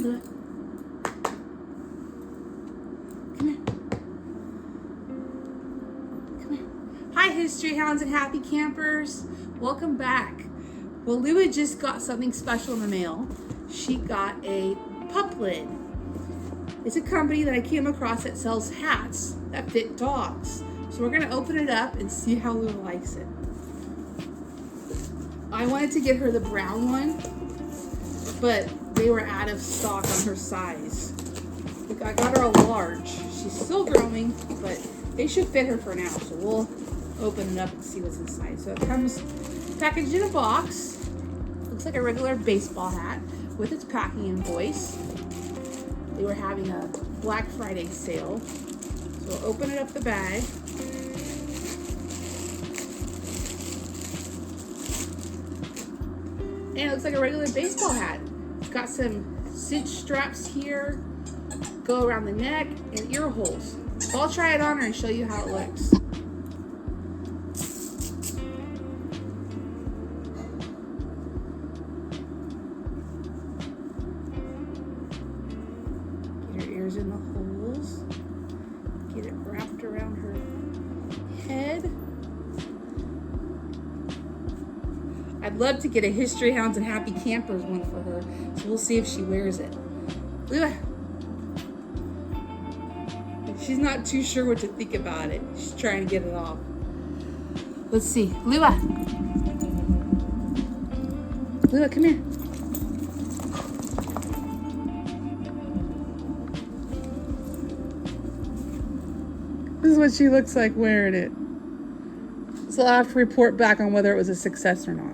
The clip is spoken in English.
Lua. Come here. Come here. Hi, History Hounds and Happy Campers. Welcome back. Well, Lua just got something special in the mail. She got a Puplid. It's a company that I came across that sells hats that fit dogs. So we're gonna open it up and see how Lua likes it. I wanted to get her the brown one, but they were out of stock on her size. I got her a large. She's still growing, but they should fit her for now. So we'll open it up and see what's inside. So it comes packaged in a box. Looks like a regular baseball hat with its packing invoice. They were having a Black Friday sale. So we'll open it up the bag. And it looks like a regular baseball hat. It's got some cinch straps here, go around the neck, and ear holes. So I'll try it on her and show you how it looks. Get her ears in the holes. Get it wrapped around her head. I'd love to get a History Hounds and Happy Campers one for her, so we'll see if she wears it. Lua. She's not too sure what to think about it. She's trying to get it off. Let's see. Lua. Lua, come here. This is what she looks like wearing it. So I'll have to report back on whether it was a success or not.